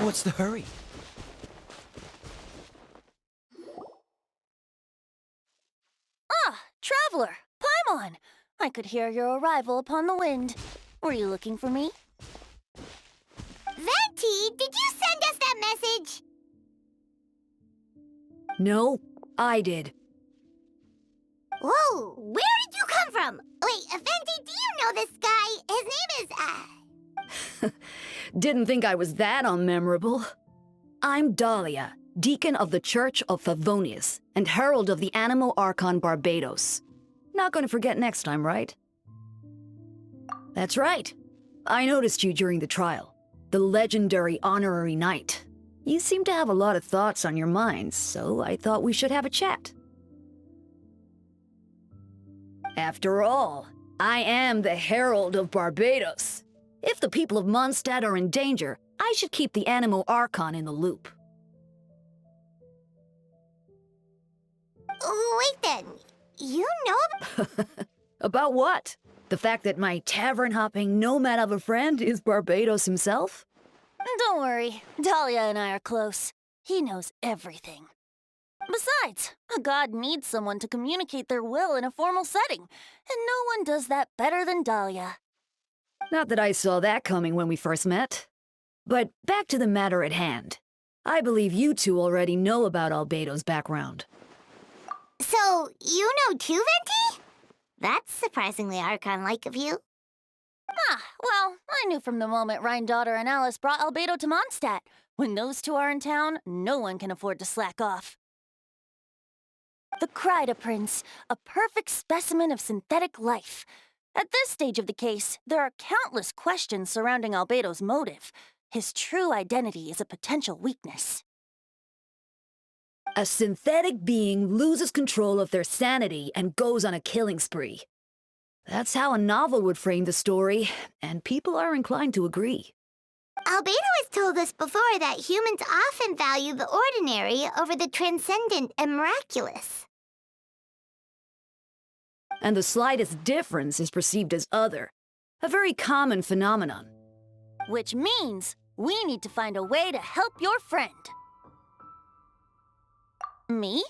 What's the hurry? Ah, traveler, Paimon! I could hear your arrival upon the wind. Were you looking for me? Venti, did you send us that message? No, I did. Whoa, where did you come from? Wait, Venti, do you know this guy? His name is, Didn't think I was that unmemorable. I'm Dahlia, Deacon of the Church of Favonius, and Herald of the Animo Archon Barbados. Not gonna forget next time, right? That's right. I noticed you during the trial. The legendary honorary knight. You seem to have a lot of thoughts on your mind, so I thought we should have a chat. After all, I am the Herald of Barbados. If the people of Mondstadt are in danger, I should keep the Animo Archon in the loop. wait then, you know About what? The fact that my tavern-hopping nomad of a friend is Barbados himself? Don't worry, Dahlia and I are close. He knows everything. Besides, a god needs someone to communicate their will in a formal setting, and no one does that better than Dahlia. Not that I saw that coming when we first met. But back to the matter at hand. I believe you two already know about Albedo's background. So, you know too, Venti? That's surprisingly Archon-like of you. Ah, well, I knew from the moment Rhine-daughter and Alice brought Albedo to Mondstadt. When those two are in town, no one can afford to slack off. The Kryda Prince, a perfect specimen of synthetic life. At this stage of the case, there are countless questions surrounding Albedo's motive. His true identity is a potential weakness. A synthetic being loses control of their sanity and goes on a killing spree. That's how a novel would frame the story, and people are inclined to agree. Albedo has told us before that humans often value the ordinary over the transcendent and miraculous. And the slightest difference is perceived as other. A very common phenomenon. Which means we need to find a way to help your friend. Me?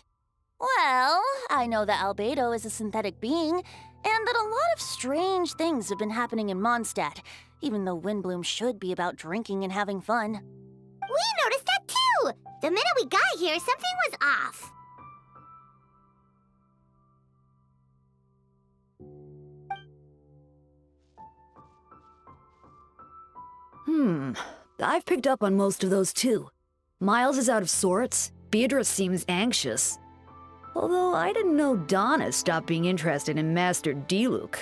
Well, I know that Albedo is a synthetic being, and that a lot of strange things have been happening in Mondstadt, even though Windbloom should be about drinking and having fun. We noticed that too! The minute we got here, something was off. I've picked up on most of those too. Miles is out of sorts, Beatrice seems anxious. Although I didn't know Donna stopped being interested in Master Diluc.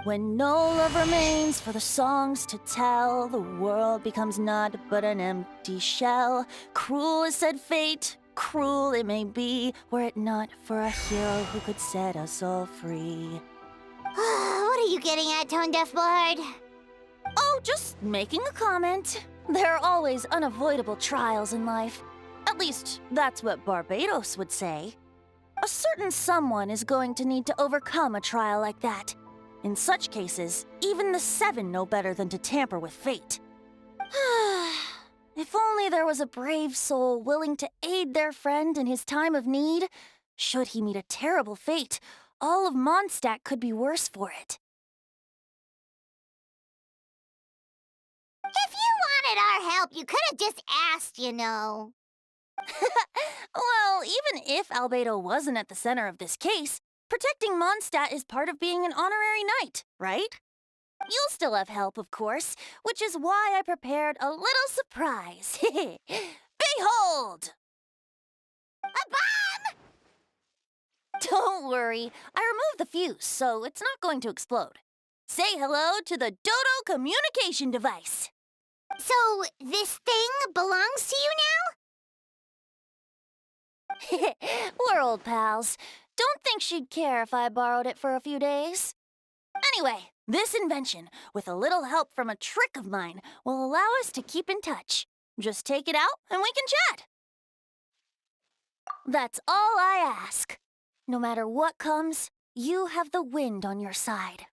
When no love remains for the songs to tell, the world becomes naught but an empty shell. Cruel is said fate, cruel it may be, were it not for a hero who could set us all free. What are you getting at, Tone Deaf Bard? Oh, just making a comment. There are always unavoidable trials in life. At least, that's what Barbados would say. A certain someone is going to need to overcome a trial like that. In such cases, even the Seven know better than to tamper with fate. If only there was a brave soul willing to aid their friend in his time of need. Should he meet a terrible fate, all of Mondstadt could be worse for it. If you wanted our help, you could have just asked, you know. Well, even if Albedo wasn't at the center of this case, protecting Mondstadt is part of being an honorary knight, right? You'll still have help, of course, which is why I prepared a little surprise. Behold! A bomb! Don't worry, I removed the fuse, so it's not going to explode. Say hello to the Dodo communication device. So, this thing belongs to you We're old pals. Don't think she'd care if I borrowed it for a few days. Anyway, this invention, with a little help from a trick of mine, will allow us to keep in touch. Just take it out and we can chat. That's all I ask. No matter what comes, you have the wind on your side.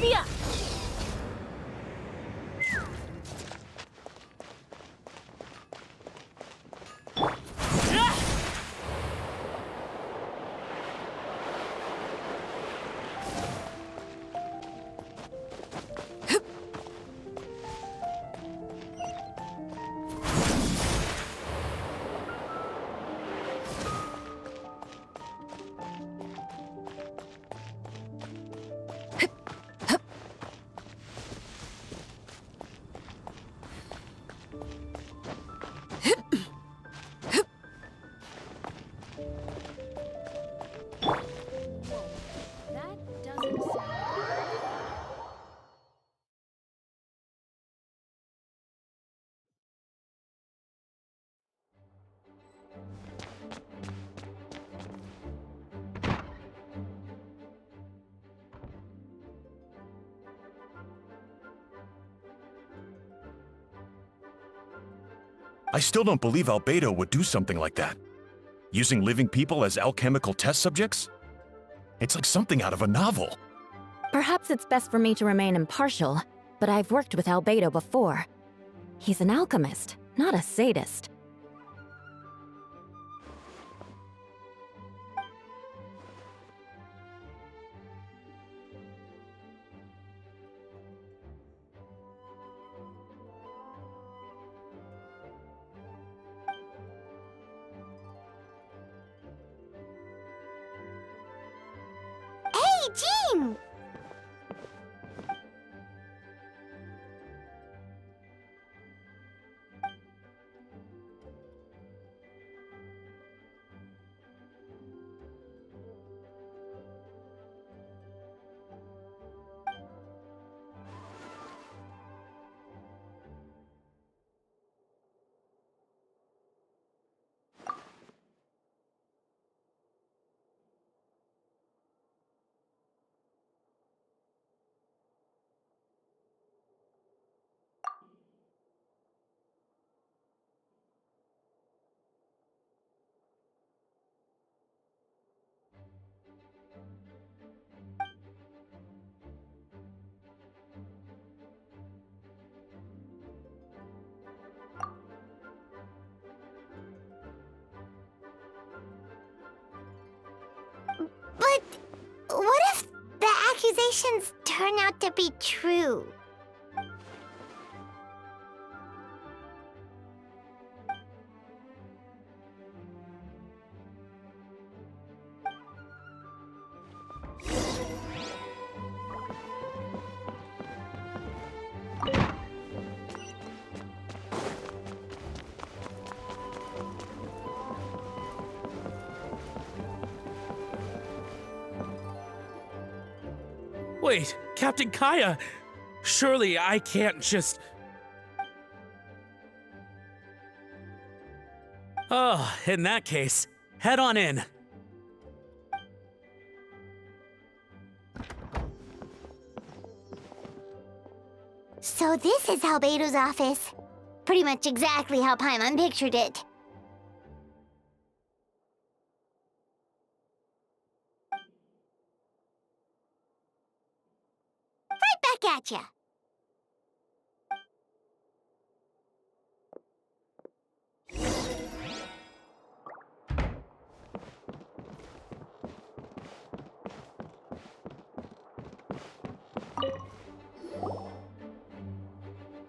Yeah. That doesn't sound... I still don't believe Albedo would do something like that. Using living people as alchemical test subjects? It's like something out of a novel. Perhaps it's best for me to remain impartial, but I've worked with Albedo before. He's an alchemist, not a sadist. Hey, Jean! But what if the accusations turn out to be true? Wait, Captain Kaya! Surely I can't just... Oh, in that case, head on in. So this is Albedo's office. Pretty much exactly how Paimon pictured it. Right back at ya.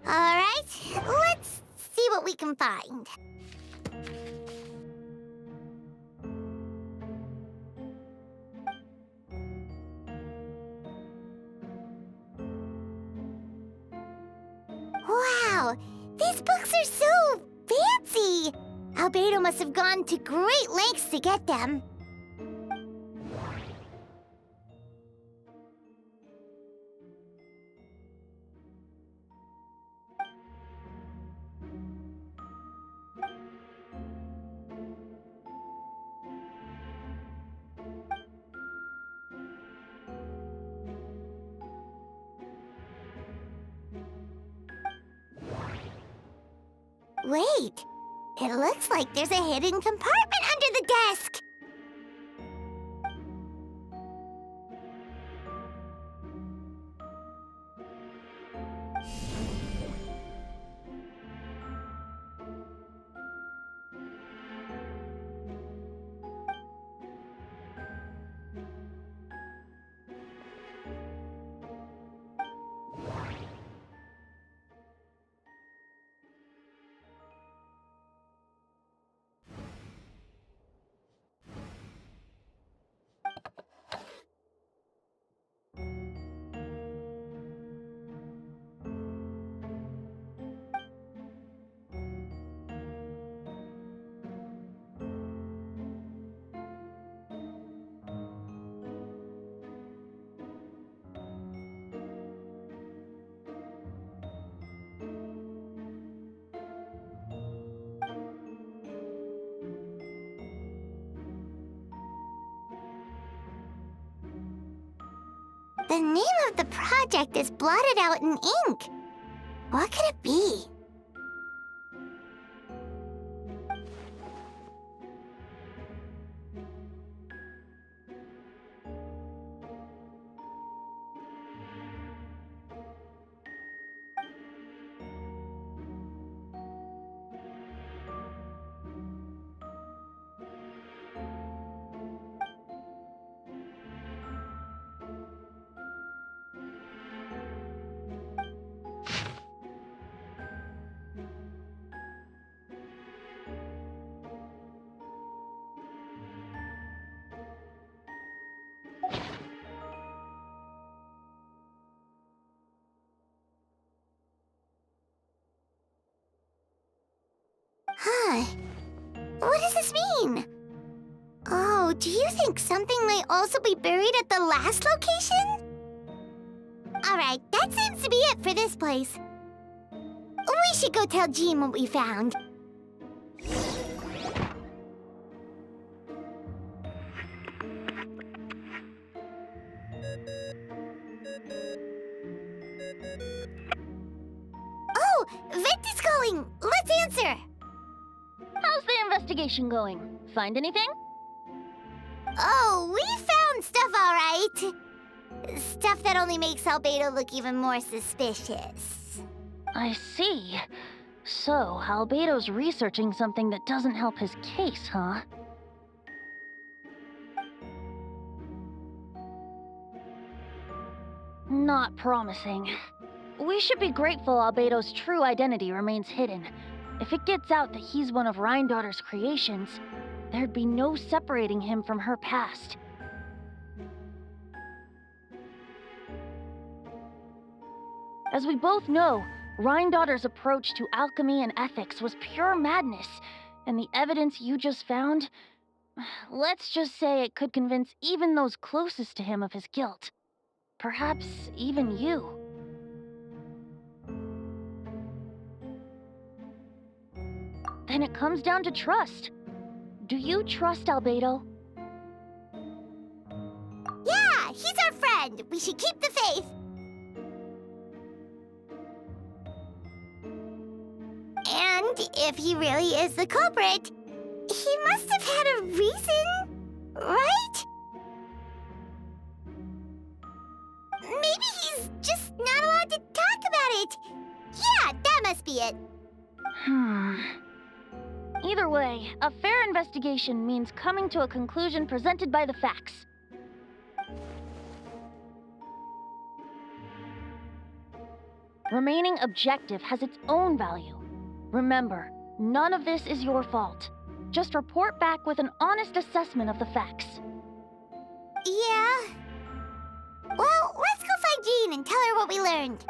All right, let's see what we can find. Wow, these books are so fancy! Albedo must have gone to great lengths to get them. Wait, it looks like there's a hidden compartment under the desk. The name of the project is blotted out in ink. What could it be? Huh. What does this mean? Oh, do you think something might also be buried at the last location? Alright, that seems to be it for this place. We should go tell Jean what we found. Oh, Vent is calling! Let's answer! How's the investigation going? Find anything? Oh, we found stuff all right. Stuff that only makes Albedo look even more suspicious. I see. So, Albedo's researching something that doesn't help his case, huh? Not promising. We should be grateful Albedo's true identity remains hidden. If it gets out that he's one of Rhine-daughter's creations, there'd be no separating him from her past. As we both know, Rhine-daughter's approach to alchemy and ethics was pure madness, and the evidence you just found, let's just say it could convince even those closest to him of his guilt. Perhaps even you. Then it comes down to trust. Do you trust Albedo? Yeah, he's our friend. We should keep the faith. And if he really is the culprit, he must have had a reason, right? Maybe he's just not allowed to talk about it. Yeah, that must be it. Either way, a fair investigation means coming to a conclusion presented by the facts. Remaining objective has its own value. Remember, none of this is your fault. Just report back with an honest assessment of the facts. Yeah. Well, let's go find Jean and tell her what we learned.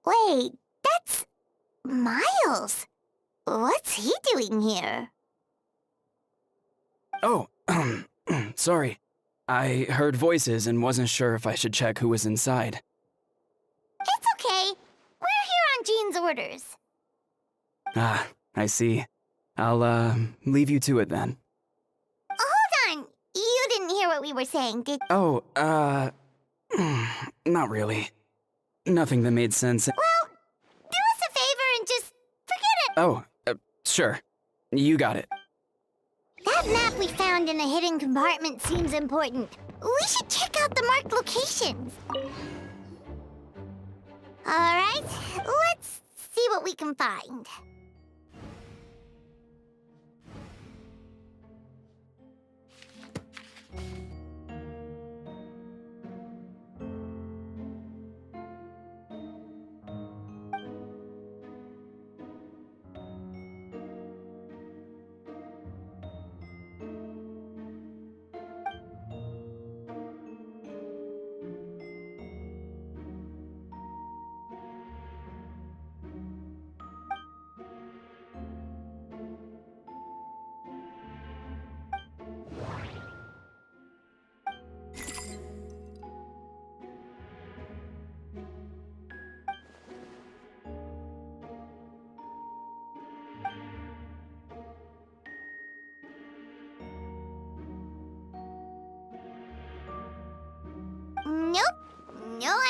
Wait, that's Miles. What's he doing here? Oh, sorry. I heard voices and wasn't sure if I should check who was inside. It's okay. We're here on Jean's orders. Ah, I see. I'll, leave you to it then. Hold on. You didn't hear what we were saying, did you? Oh, not really. Nothing that made sense. Well, do us a favor and just forget it. Oh, sure. You got it. That map we found in the hidden compartment seems important. We should check out the marked locations. Alright, let's see what we can find.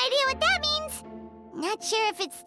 idea what that means. Not sure if it's...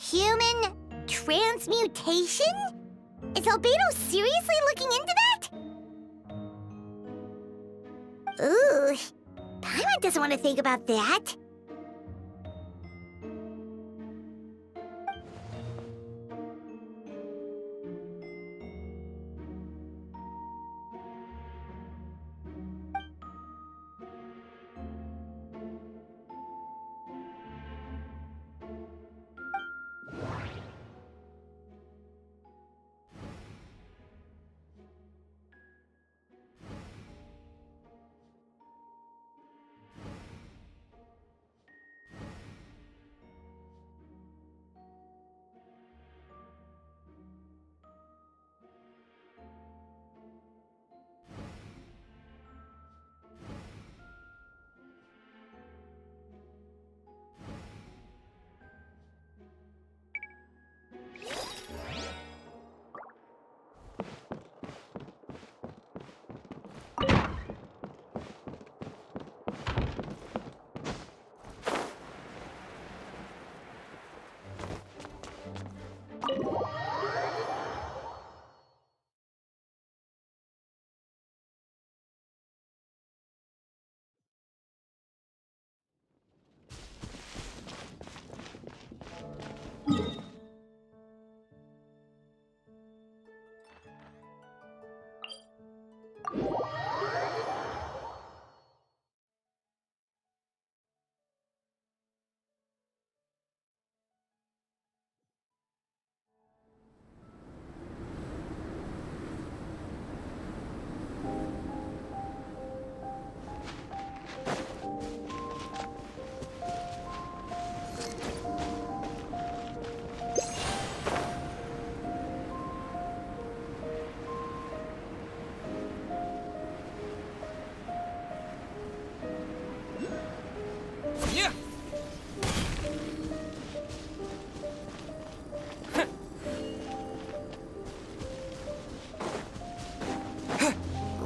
Human transmutation? Is Albedo seriously looking into that? Ooh, Paimon doesn't want to think about that.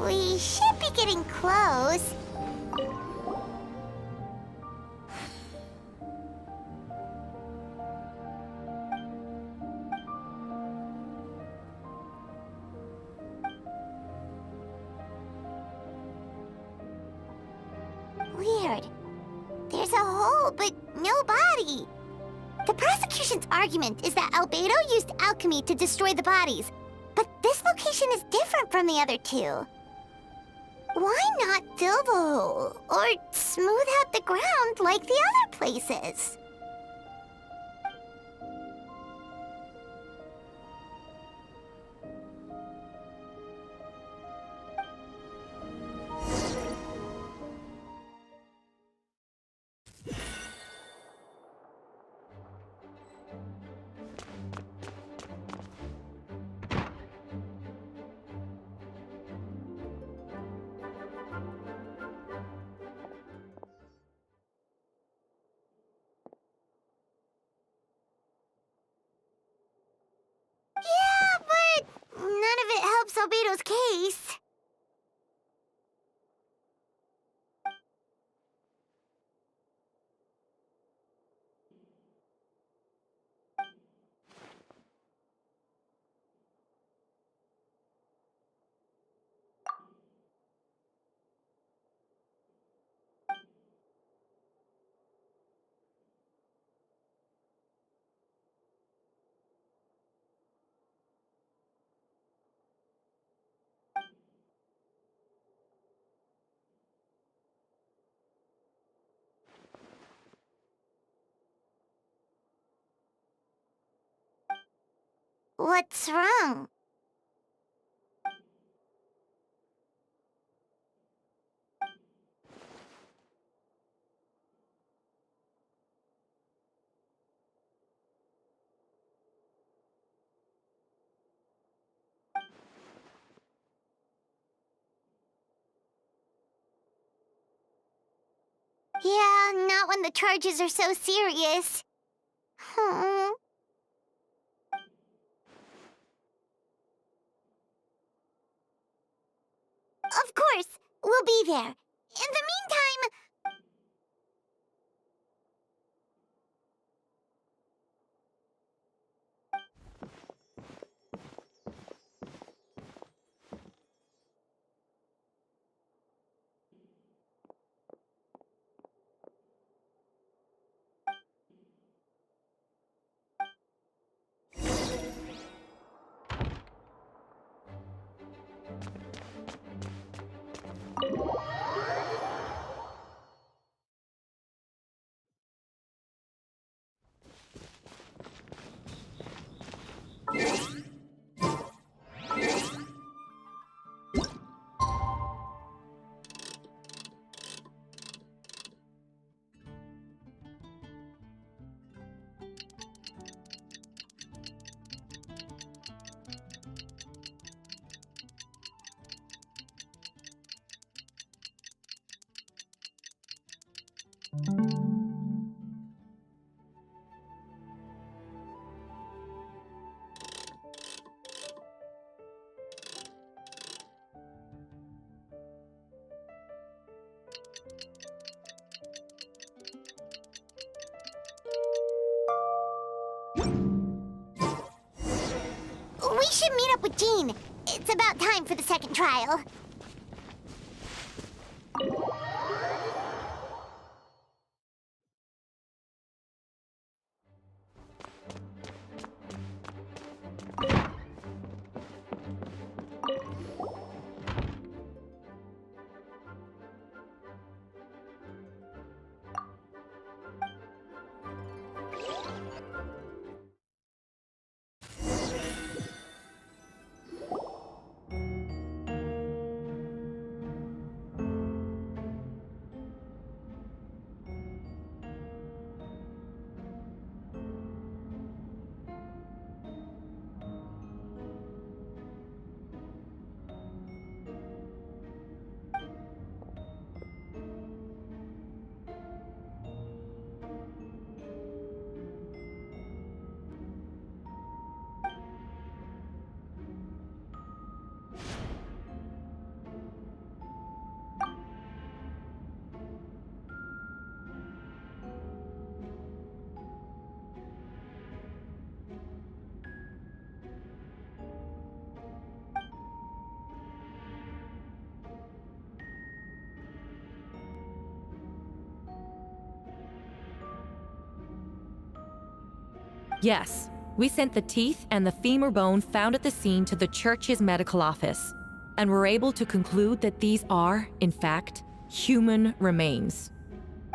We should be getting close. Weird. There's a hole, but no body. The prosecution's argument is that Albedo used alchemy to destroy the bodies, but this location is different from the other two. Why not fill the hole, or smooth out the ground like the other places? Albedo's case. What's wrong? Yeah, not when the charges are so serious. Hmm. Of course, we'll be there. In the meantime... We should meet up with Jean. It's about time for the second trial. Yes, we sent the teeth and the femur bone found at the scene to the church's medical office, and were able to conclude that these are, in fact, human remains.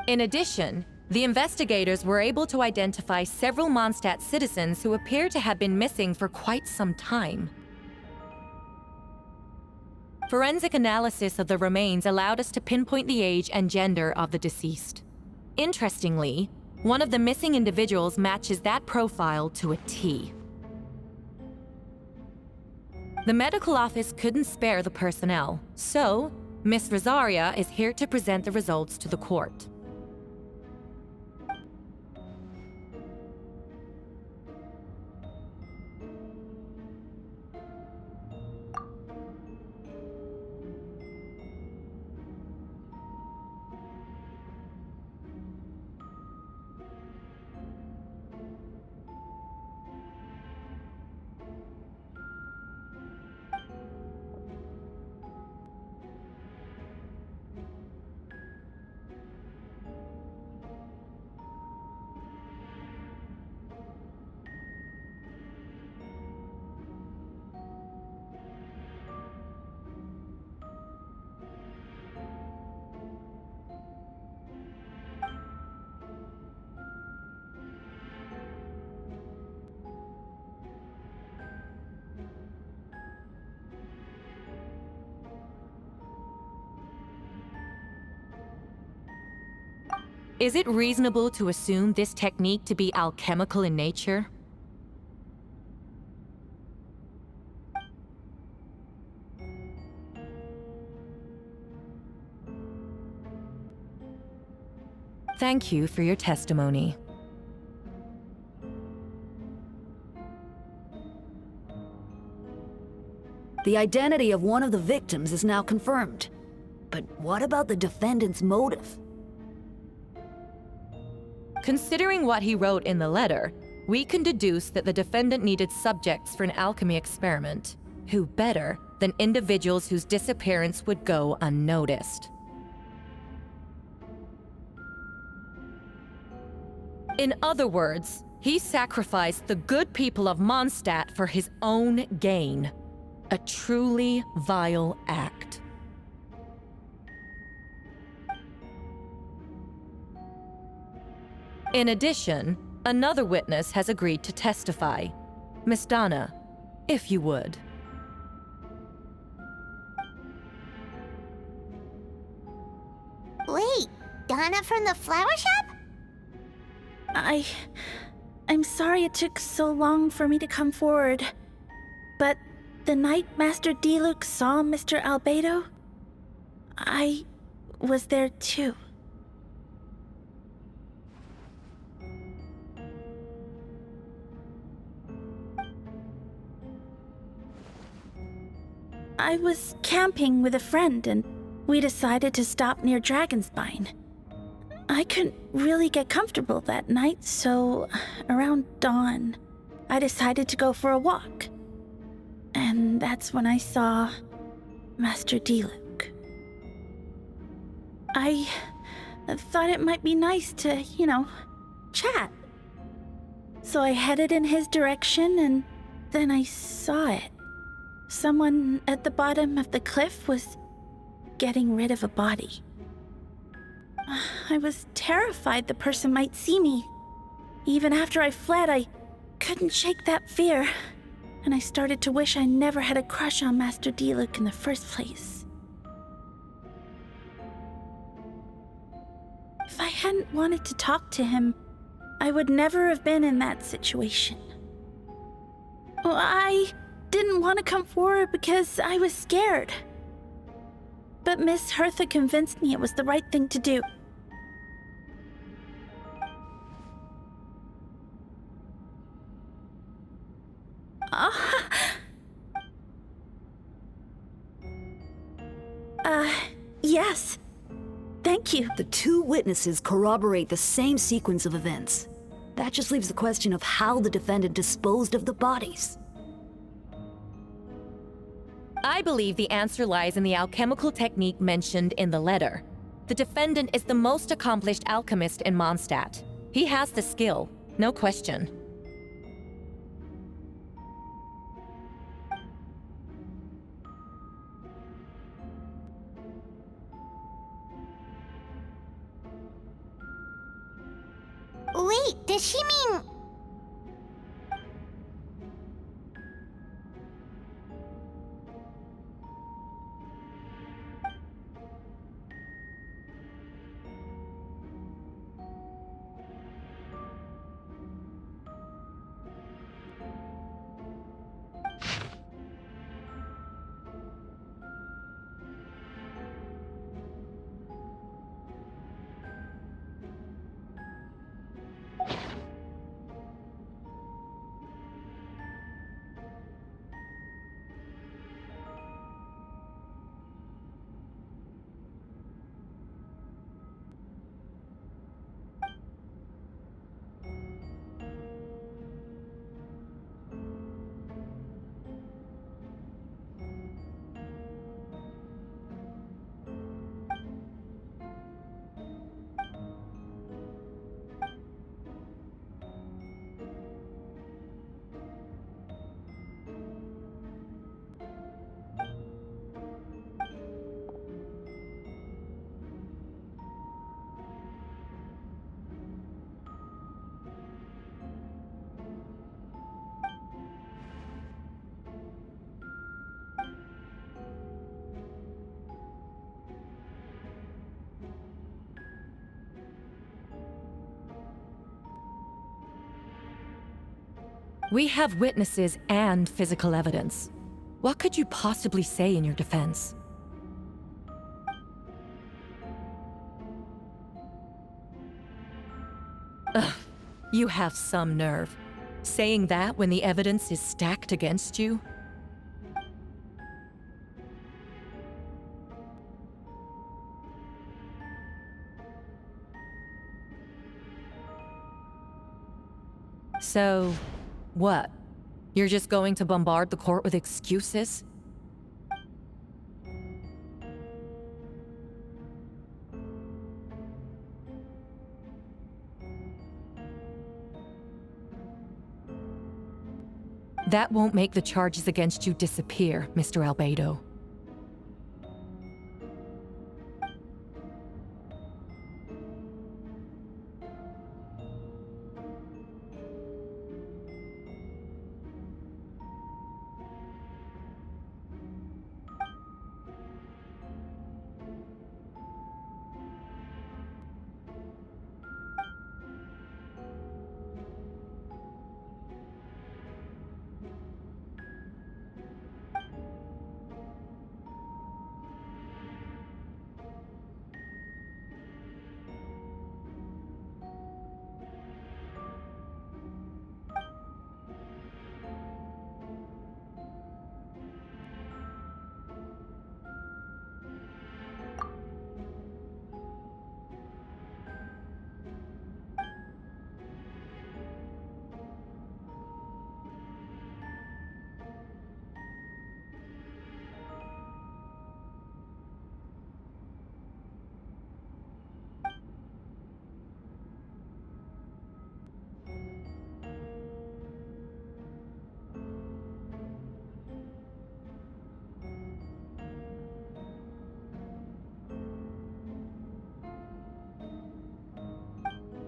In addition, the investigators were able to identify several Mondstadt citizens who appear to have been missing for quite some time. Forensic analysis of the remains allowed us to pinpoint the age and gender of the deceased. Interestingly, one of the missing individuals matches that profile to a T. The medical office couldn't spare the personnel, so Miss Rosaria is here to present the results to the court. Is it reasonable to assume this technique to be alchemical in nature? Thank you for your testimony. The identity of one of the victims is now confirmed. But what about the defendant's motive? Considering what he wrote in the letter, we can deduce that the defendant needed subjects for an alchemy experiment. Who better than individuals whose disappearance would go unnoticed? In other words, he sacrificed the good people of Mondstadt for his own gain. A truly vile act. In addition, another witness has agreed to testify. Miss Donna, if you would. Wait, Donna from the flower shop? I'm sorry it took so long for me to come forward. But the night Master Diluc saw Mr. Albedo, I was there too. I was camping with a friend and we decided to stop near Dragonspine. I couldn't really get comfortable that night, so around dawn, I decided to go for a walk. And that's when I saw Master Diluc. I thought it might be nice to, chat. So I headed in his direction and then I saw it. Someone at the bottom of the cliff was getting rid of a body. I was terrified the person might see me. Even after I fled, I couldn't shake that fear. And I started to wish I never had a crush on Master Diluc in the first place. If I hadn't wanted to talk to him, I would never have been in that situation. Well, I didn't want to come forward because I was scared. But Miss Hertha convinced me it was the right thing to do. Yes. Thank you. The two witnesses corroborate the same sequence of events. That just leaves the question of how the defendant disposed of the bodies. I believe the answer lies in the alchemical technique mentioned in the letter. The defendant is the most accomplished alchemist in Mondstadt. He has the skill, no question. Wait, does she mean... We have witnesses and physical evidence. What could you possibly say in your defense? Ugh, you have some nerve. Saying that when the evidence is stacked against you? So, what? You're just going to bombard the court with excuses? That won't make the charges against you disappear, Mr. Albedo.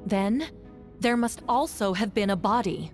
Then, there must also have been a body.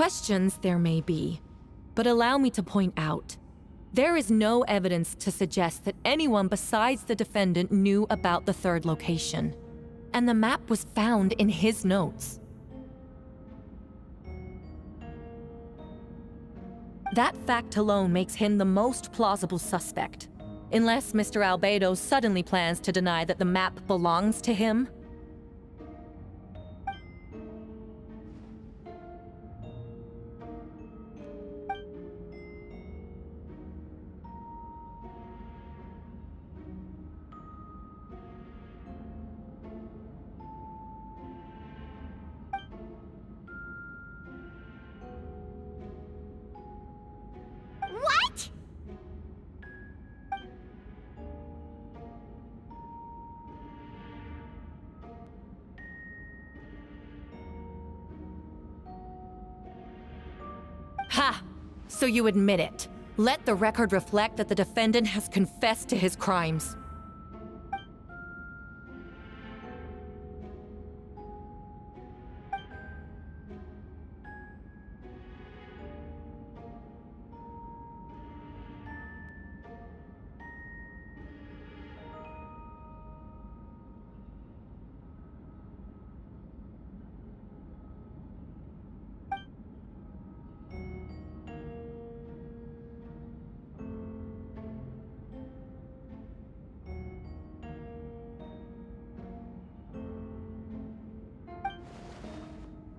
Questions there may be, but allow me to point out, there is no evidence to suggest that anyone besides the defendant knew about the third location, and the map was found in his notes. That fact alone makes him the most plausible suspect, unless Mr. Albedo suddenly plans to deny that the map belongs to him. What? Ha! So you admit it. Let the record reflect that the defendant has confessed to his crimes.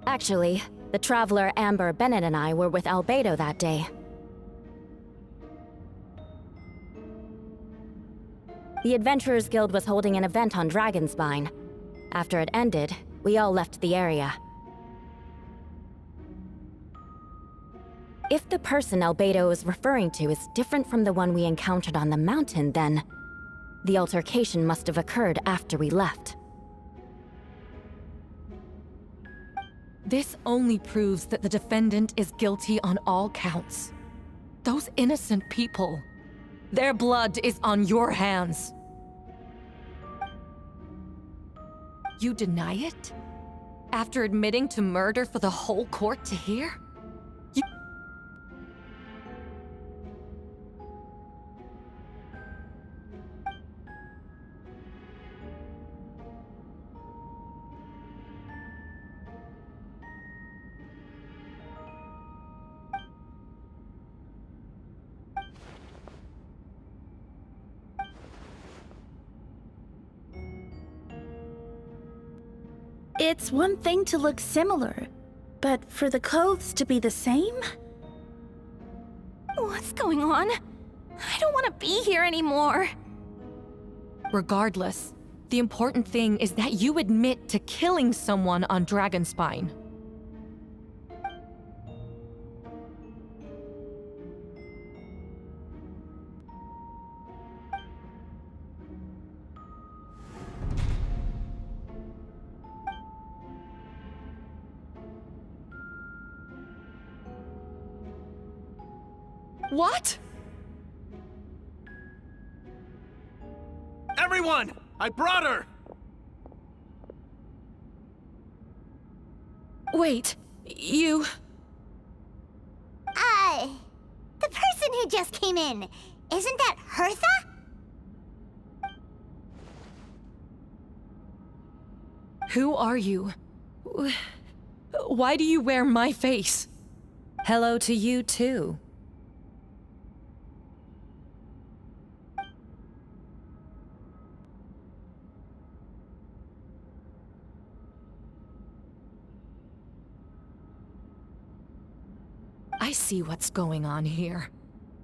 Actually, the traveler Amber Bennett and I were with Albedo that day. The Adventurers Guild was holding an event on Dragonspine. After it ended, we all left the area. If the person Albedo is referring to is different from the one we encountered on the mountain, then the altercation must have occurred after we left. This only proves that the defendant is guilty on all counts. Those innocent people, their blood is on your hands. You deny it? After admitting to murder for the whole court to hear? It's one thing to look similar, but for the clothes to be the same? What's going on? I don't want to be here anymore. Regardless, the important thing is that you admit to killing someone on Dragonspine. What? Everyone! I brought her! Wait, you... The person who just came in, isn't that Hertha? Who are you? Why do you wear my face? Hello to you, too. I see what's going on here.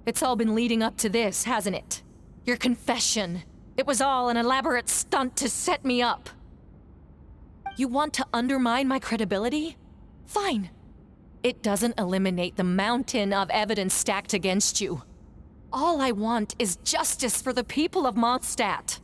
It's all been leading up to this, hasn't it? Your confession. It was all an elaborate stunt to set me up. You want to undermine my credibility? Fine. It doesn't eliminate the mountain of evidence stacked against you. All I want is justice for the people of Mondstadt.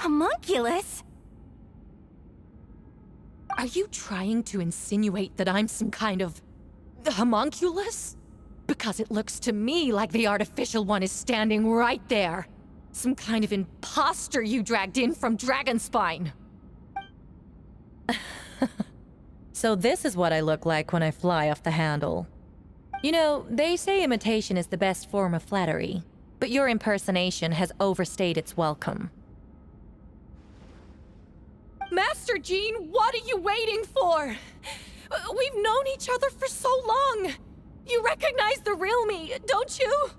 Homunculus? Are you trying to insinuate that I'm some kind of homunculus? Because it looks to me like the artificial one is standing right there. Some kind of imposter you dragged in from Dragonspine. So this is what I look like when I fly off the handle. You know, they say imitation is the best form of flattery, but your impersonation has overstayed its welcome. Master Jean, what are you waiting for? We've known each other for so long. You recognize the real me, don't you?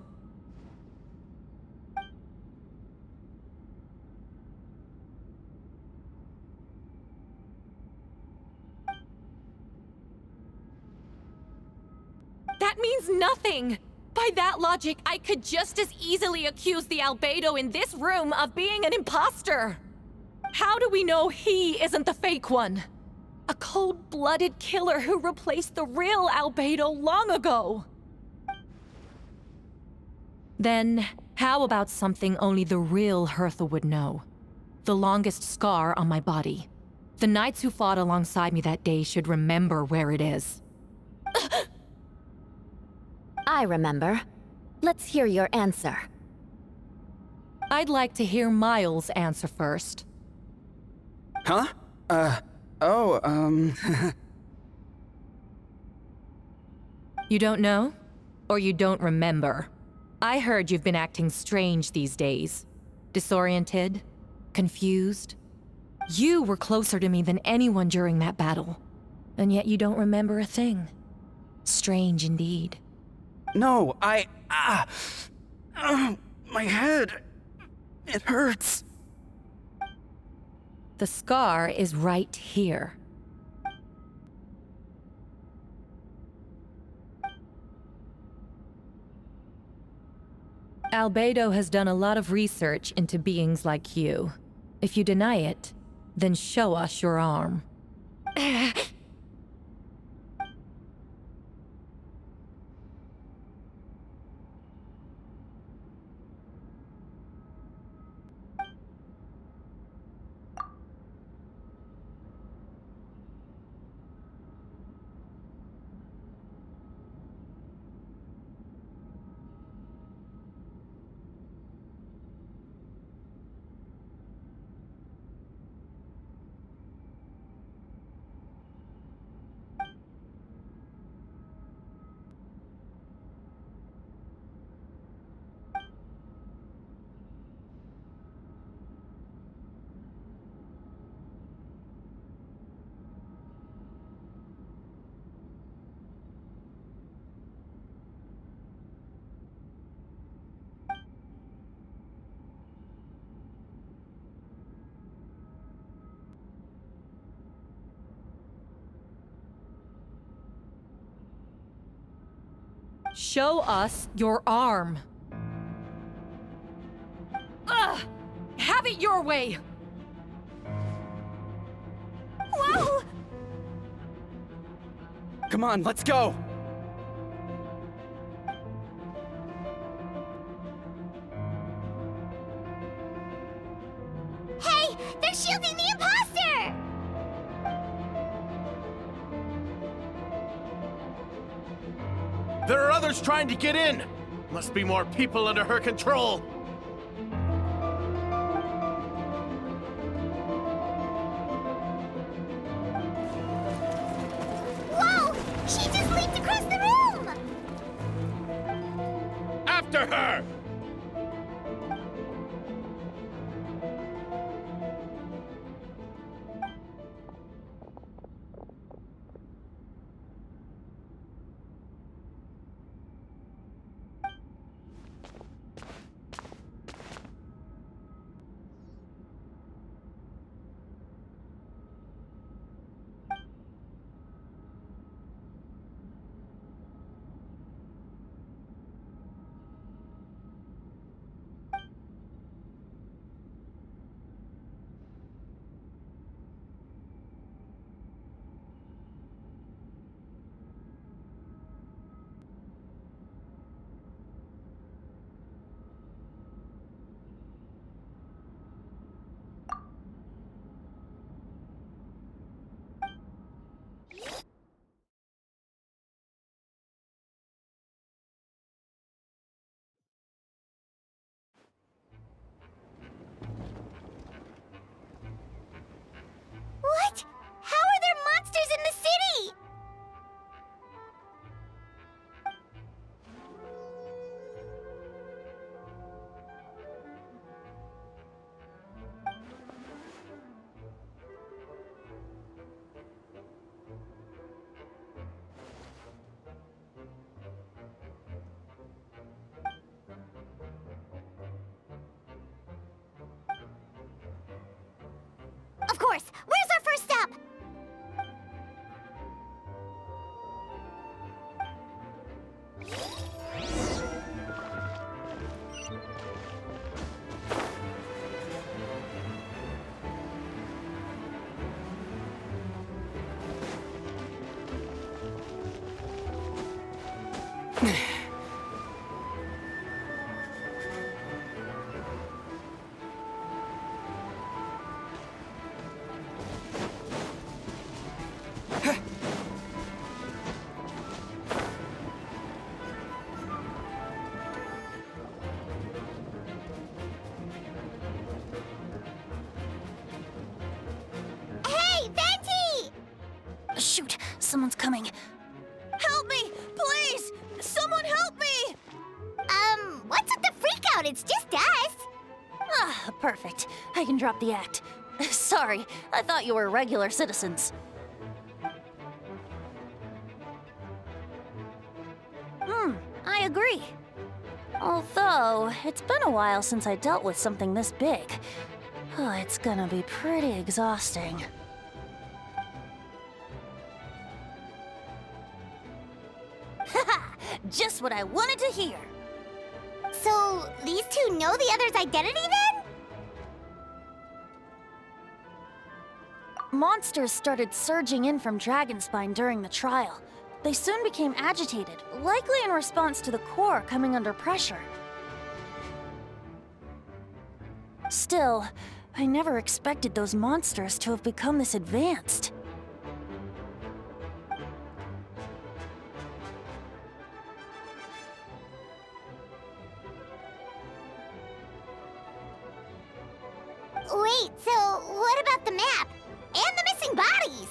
That means nothing! By that logic, I could just as easily accuse the albedo in this room of being an imposter! How do we know he isn't the fake one? A cold-blooded killer who replaced the real albedo long ago! Then, how about something only the real Hertha would know? The longest scar on my body. The knights who fought alongside me that day should remember where it is. I remember. Let's hear your answer. I'd like to hear Miles' answer first. Huh? You don't know? Or you don't remember? I heard you've been acting strange these days. Disoriented? Confused? You were closer to me than anyone during that battle. And yet you don't remember a thing. Strange indeed. No, my head. It hurts. The scar is right here. Albedo has done a lot of research into beings like you. If you deny it, then show us your arm. Show us your arm. Ugh! Have it your way! Whoa! Come on, let's go! Hey, they're shielding the imposter! There are others trying to get in! Must be more people under her control! Whoa! She just leaped across the room! After her! Hey, Venti! Shoot, someone's coming. Help me, please! Someone help me! What's with the freak out? It's just us. Ah, perfect. I can drop the act. Sorry, I thought you were regular citizens. I agree. Although, it's been a while since I dealt with something this big. Oh, it's gonna be pretty exhausting. Haha! Just what I wanted to hear! So, these two know the other's identity then? Monsters started surging in from Dragonspine during the trial. They soon became agitated, likely in response to the core coming under pressure. Still, I never expected those monsters to have become this advanced. Wait, so what about the map? And the missing bodies?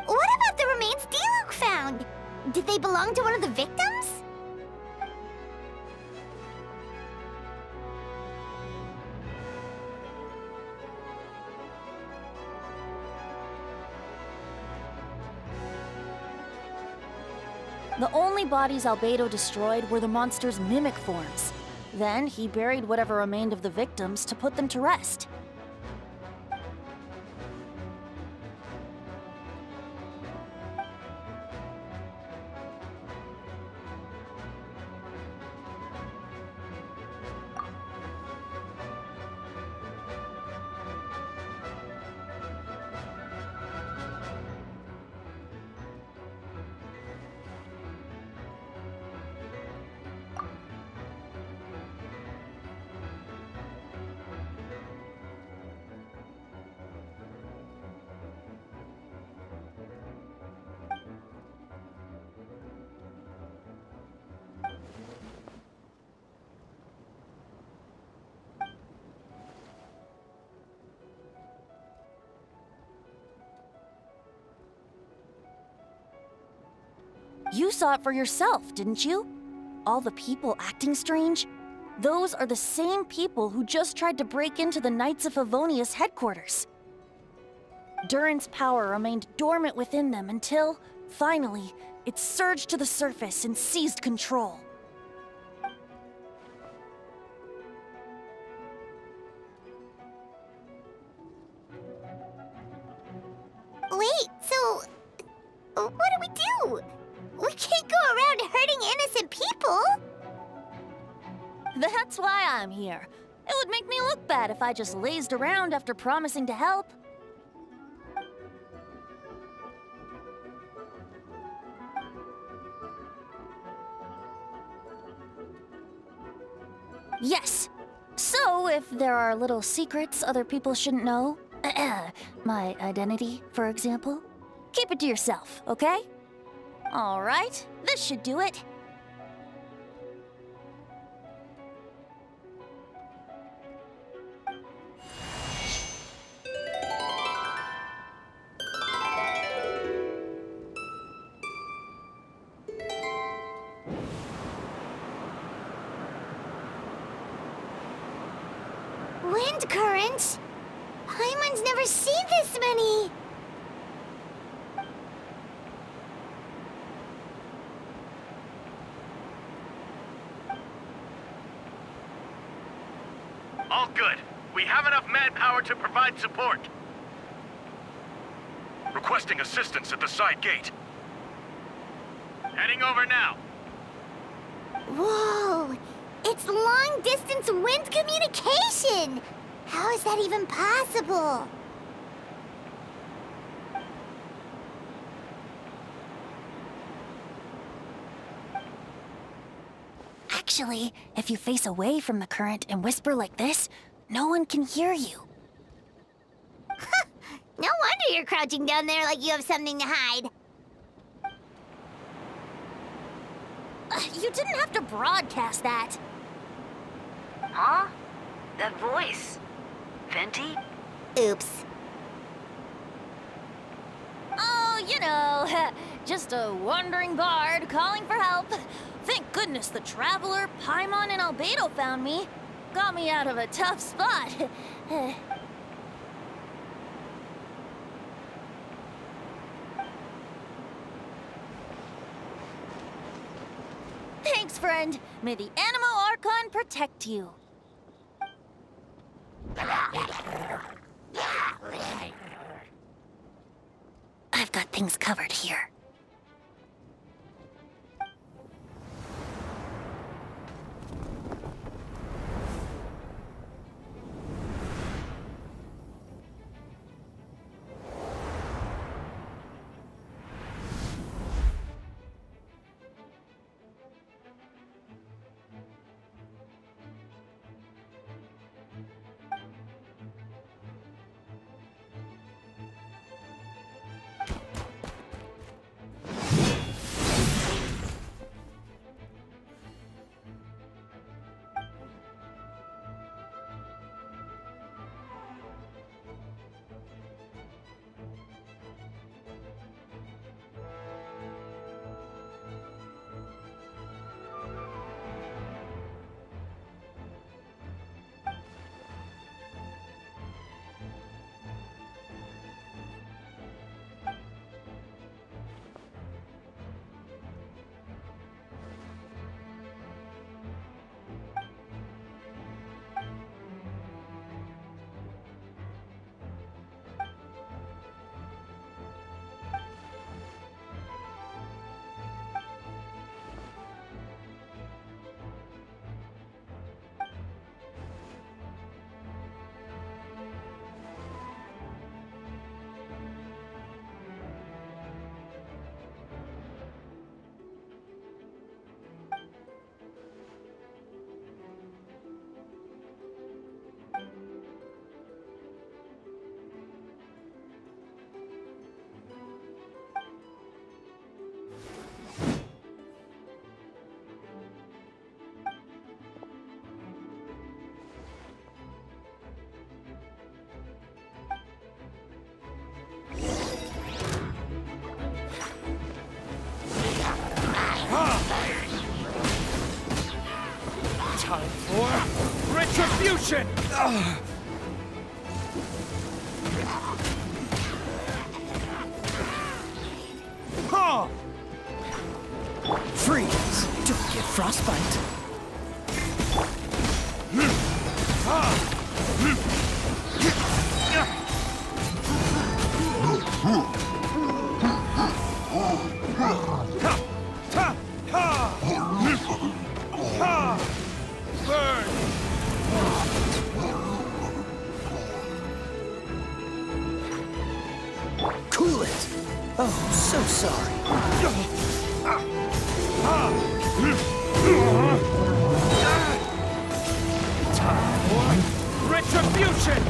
What about the remains Diluc found? Did they belong to one of the victims? The only bodies Albedo destroyed were the monster's mimic forms. Then he buried whatever remained of the victims to put them to rest. You saw it for yourself, didn't you? All the people acting strange? Those are the same people who just tried to break into the Knights of Favonius headquarters. Durin's power remained dormant within them until, finally, it surged to the surface and seized control. Wait, so what do we do? We can't go around hurting innocent people! That's why I'm here. It would make me look bad if I just lazed around after promising to help. Yes. So, if there are little secrets other people shouldn't know, my identity, for example, keep it to yourself, okay? All right, this should do it. Wind currents? Paimon's never seen this many! All good. We have enough manpower to provide support. Requesting assistance at the side gate. Heading over now. Whoa! It's long-distance wind communication! How is that even possible? Actually, if you face away from the current and whisper like this, no one can hear you. No wonder you're crouching down there like you have something to hide. You didn't have to broadcast that. Huh? That voice. Venti? Oops. Oh, you know, just a wandering bard calling for help. Thank goodness the Traveler, Paimon, and Albedo found me. Got me out of a tough spot. Thanks, friend. May the Animo Archon protect you. I've got things covered here. Time for retribution! Huh! Freeze! Don't get frostbite. Cool it. Oh, so sorry. Time for retribution!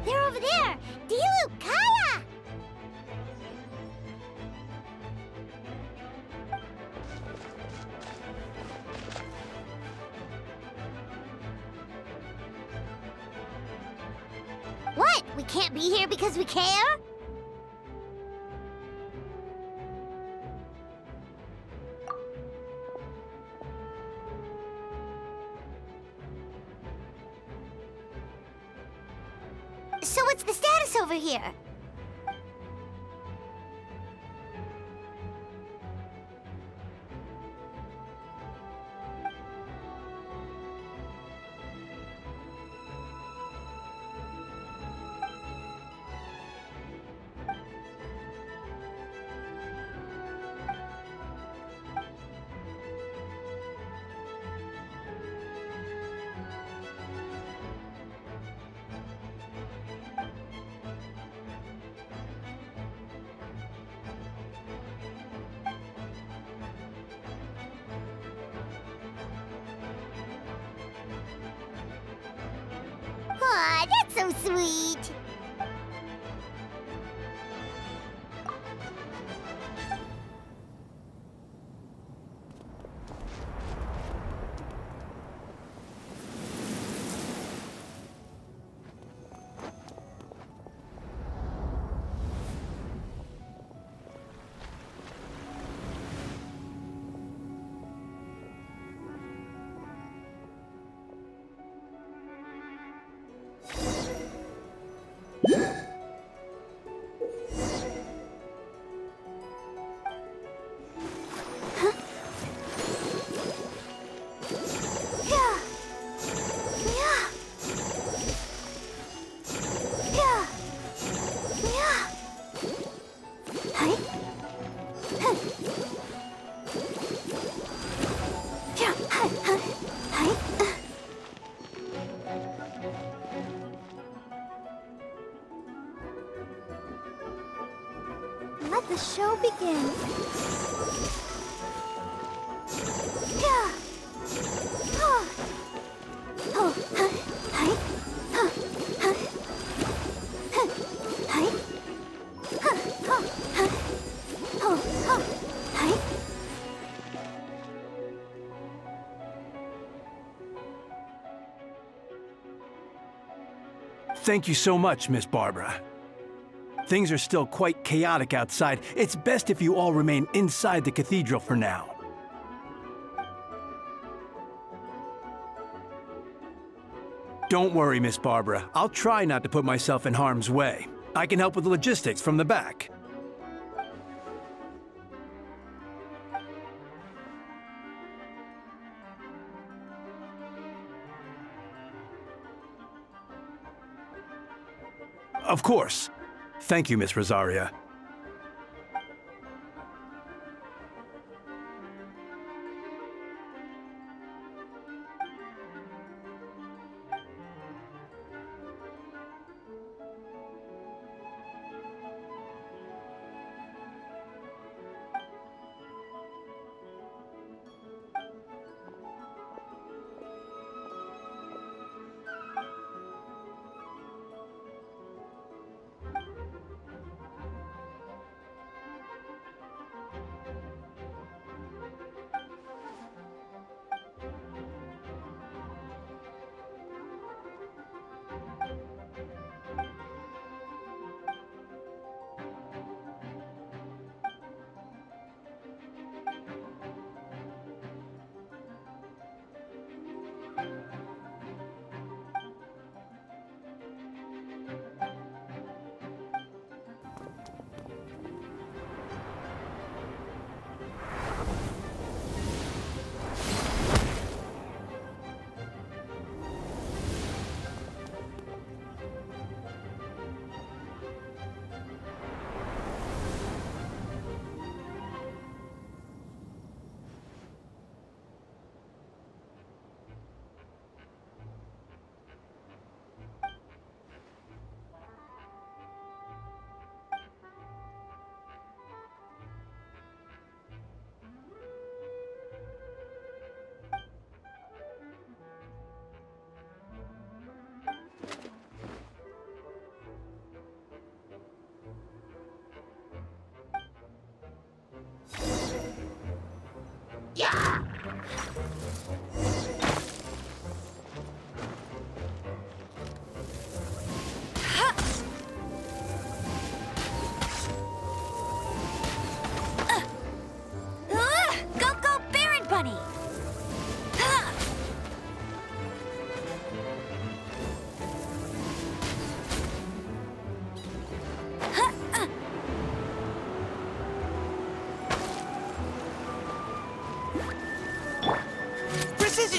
They're over there! Dilu, Kaya! What? We can't be here because we care? over here. Aw, that's so sweet. Let the show begin. Yeah. Oh. Oh. Hi. Huh. Huh. Huh. Hi. Huh. Oh. Huh. Oh. Oh. Hi. Thank you so much, Miss Barbara. Things are still quite chaotic outside. It's best if you all remain inside the cathedral for now. Don't worry, Miss Barbara. I'll try not to put myself in harm's way. I can help with the logistics from the back. Of course. Thank you, Miss Rosaria.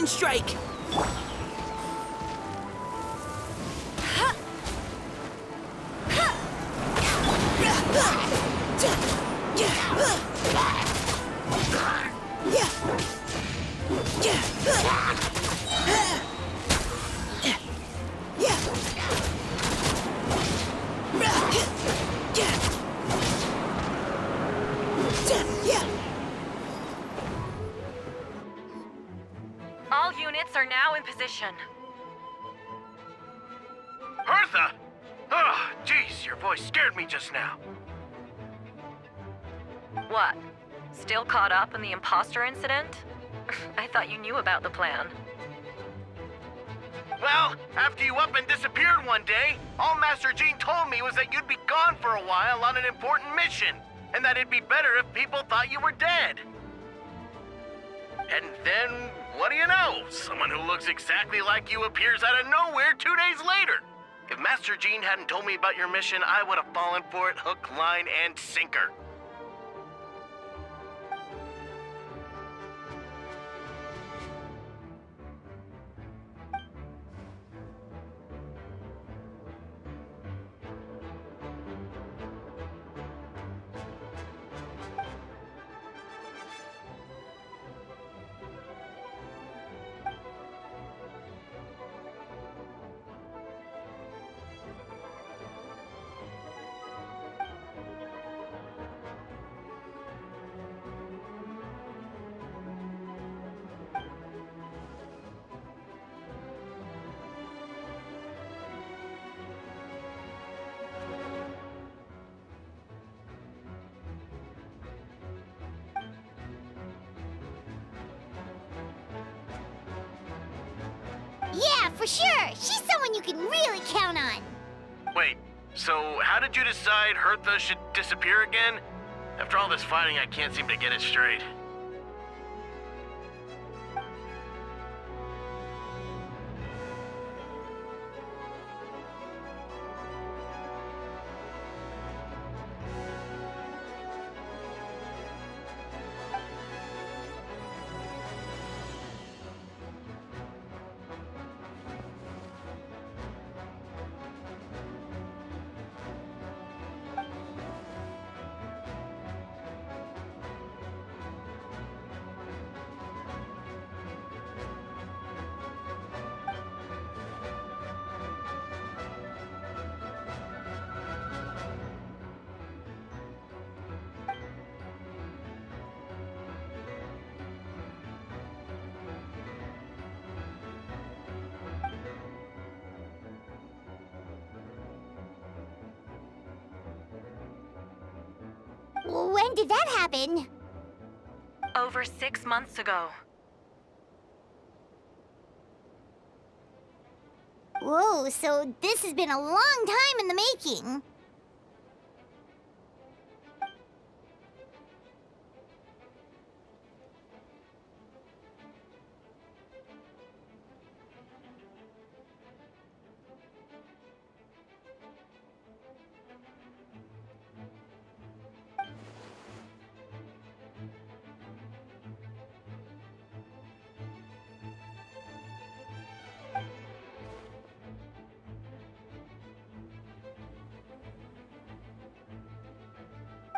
strike! All units are now in position. Hertha! Oh, jeez, your voice scared me just now. What? Still caught up in the imposter incident? I thought you knew about the plan. Well, after you up and disappeared one day, all Master Jean told me was that you'd be gone for a while on an important mission, and that it'd be better if people thought you were dead. And then, what do you know? Someone who looks exactly like you appears out of nowhere 2 days later. If Master Jean hadn't told me about your mission, I would have fallen for it hook, line, and sinker. Yeah, for sure. She's someone you can really count on. Wait, so how did you decide Hertha should disappear again? After all this fighting, I can't seem to get it straight. When did that happen? Over 6 months ago. Whoa, so this has been a long time in the making.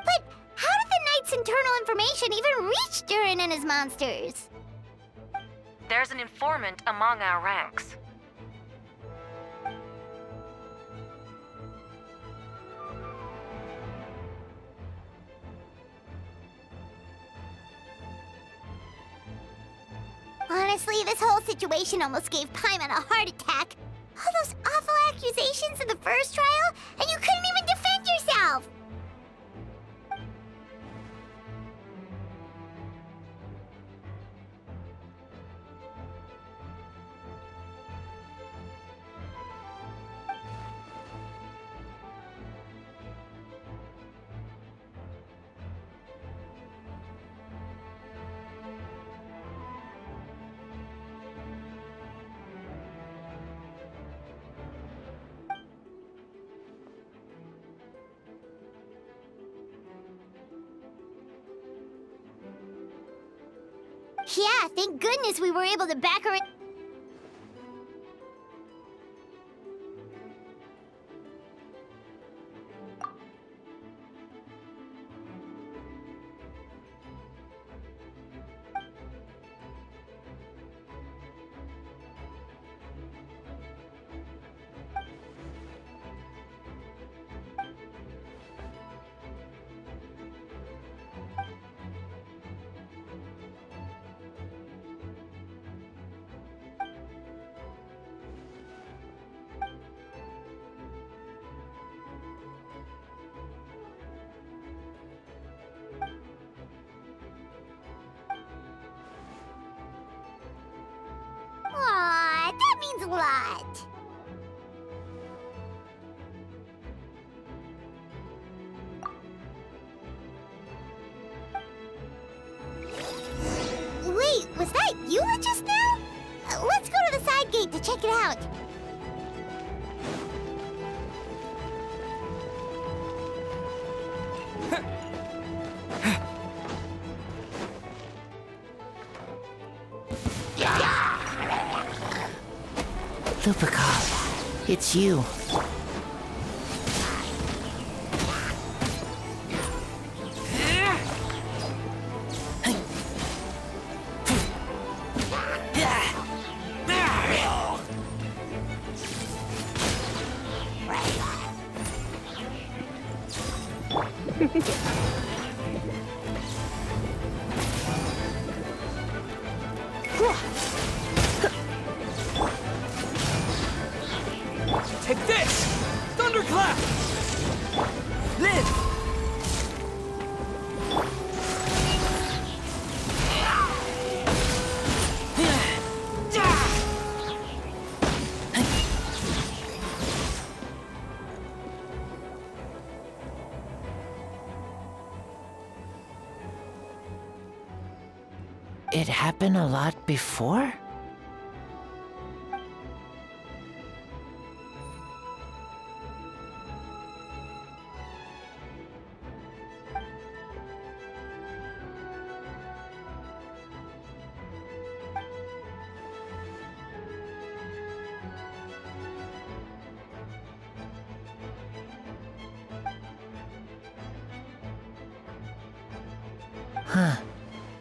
But how did the Knight's internal information even reach Durin and his monsters? There's an informant among our ranks. Honestly, this whole situation almost gave Paimon a heart attack. All those awful accusations in the first trial, and you couldn't even defend yourself! Yeah, thank goodness we were able to back her in. Aw, that means a lot. Wait, was that you just now? Let's go to the side gate to check it out. Lupicop, it's you. Take this! Thunderclap! Live! It happened a lot before? Huh.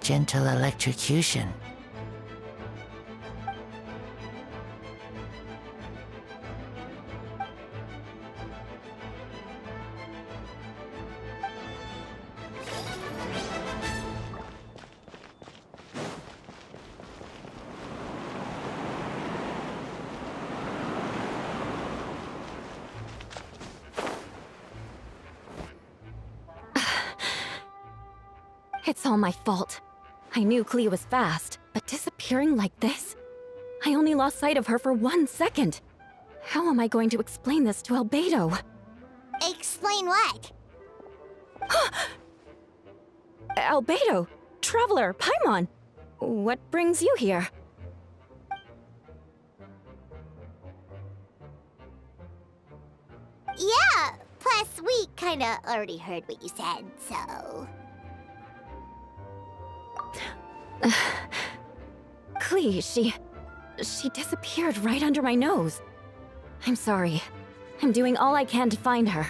Gentle electrocution. It's all my fault. I knew Clea was fast, but disappearing like this? I only lost sight of her for 1 second. How am I going to explain this to Albedo? Explain what? Albedo, Traveler, Paimon, what brings you here? Yeah, plus we kinda already heard what you said, so... Clea, she disappeared right under my nose. I'm sorry. I'm doing all I can to find her.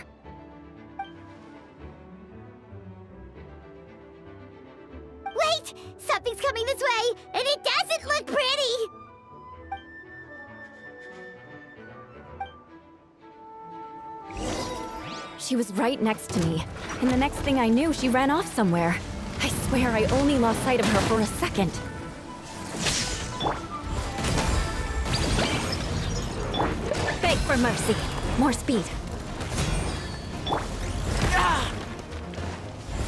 Wait! Something's coming this way, and it doesn't look pretty! She was right next to me, and the next thing I knew, she ran off somewhere. I swear I only lost sight of her for a second. Beg for mercy. More speed.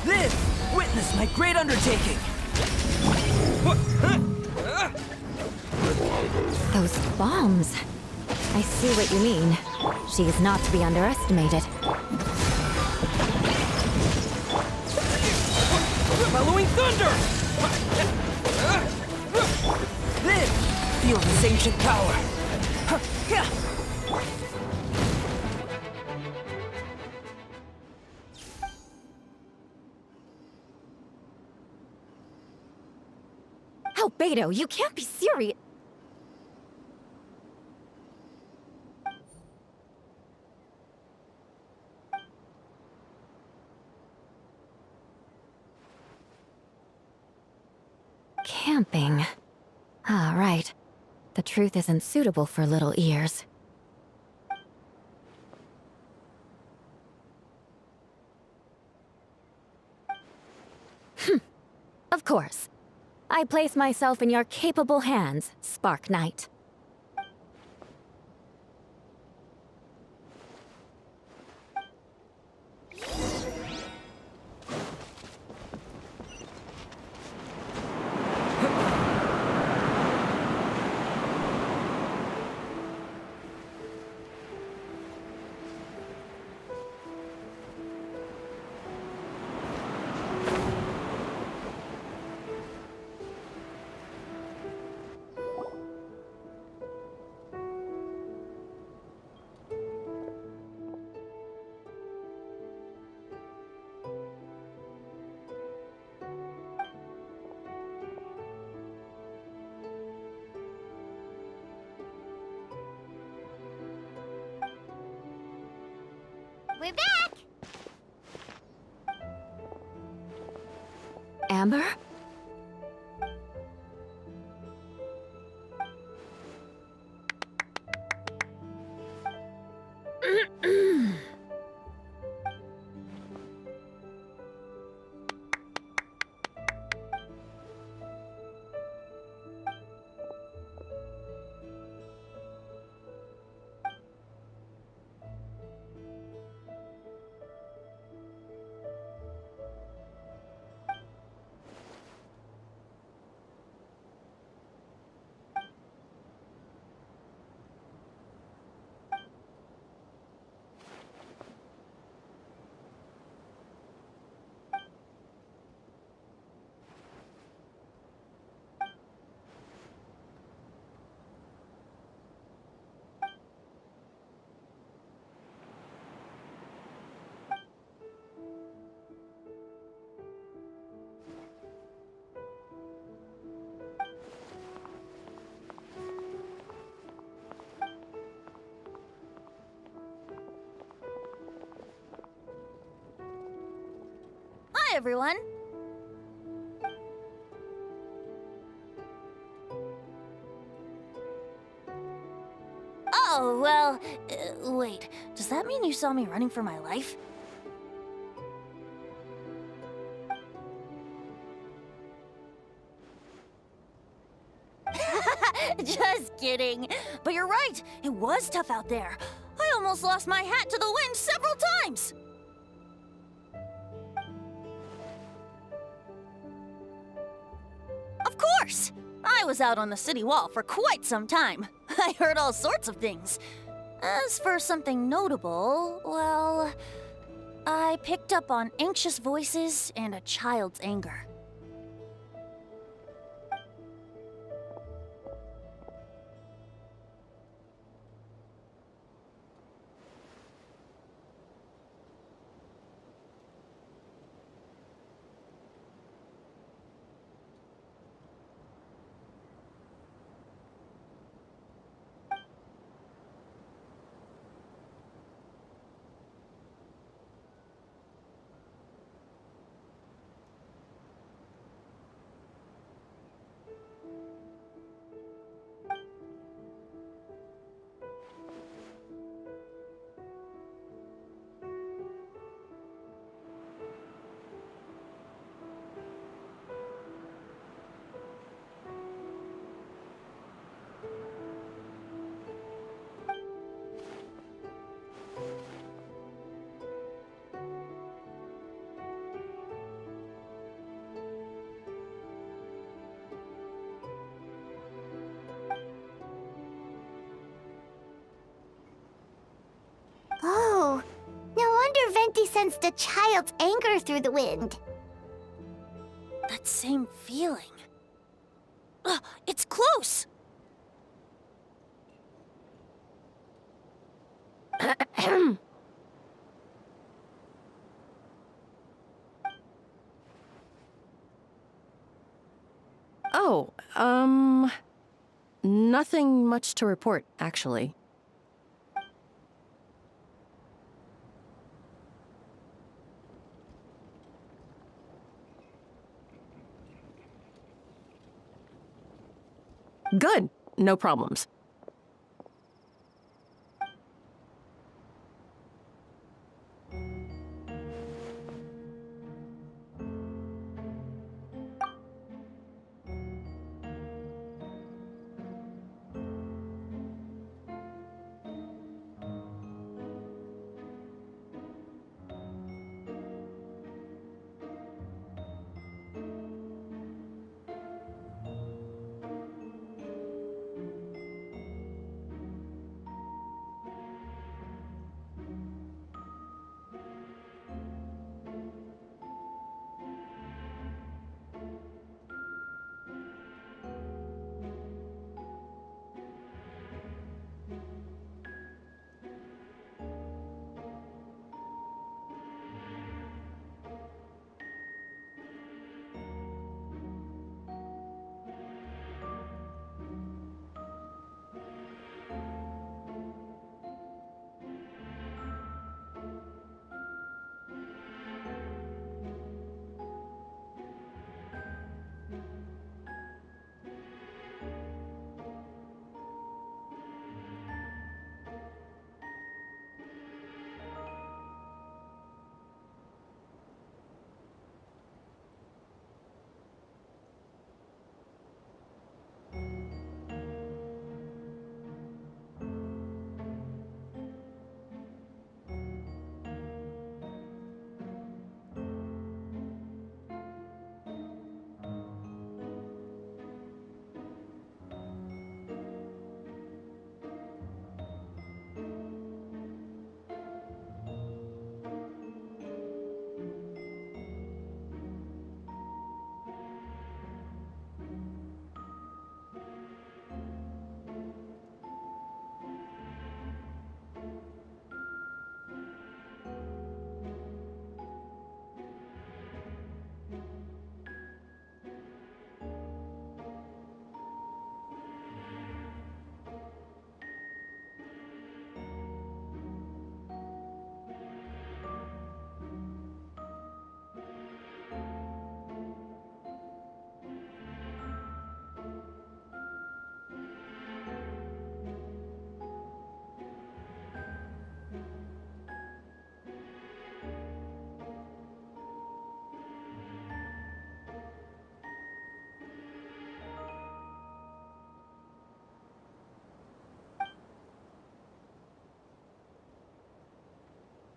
Live! Witness my great undertaking! Those bombs. I see what you mean. She is not to be underestimated. Following thunder! Live! Feel this ancient power! Albedo, you can't be serious. Camping. Ah, right. The truth isn't suitable for little ears. Of course. I place myself in your capable hands, Spark Knight. We're back! Amber? Hi, everyone. Oh, well, wait. Does that mean you saw me running for my life? Just kidding. But you're right. It was tough out there. I almost lost my hat to the wind several times. Of course! I was out on the city wall for quite some time. I heard all sorts of things. As for something notable, well, I picked up on anxious voices and a child's anger. Oh, no wonder Venti sensed a child's anger through the wind. That same feeling. Ugh, it's close! Oh, Nothing much to report, actually. Good. No problems.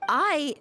I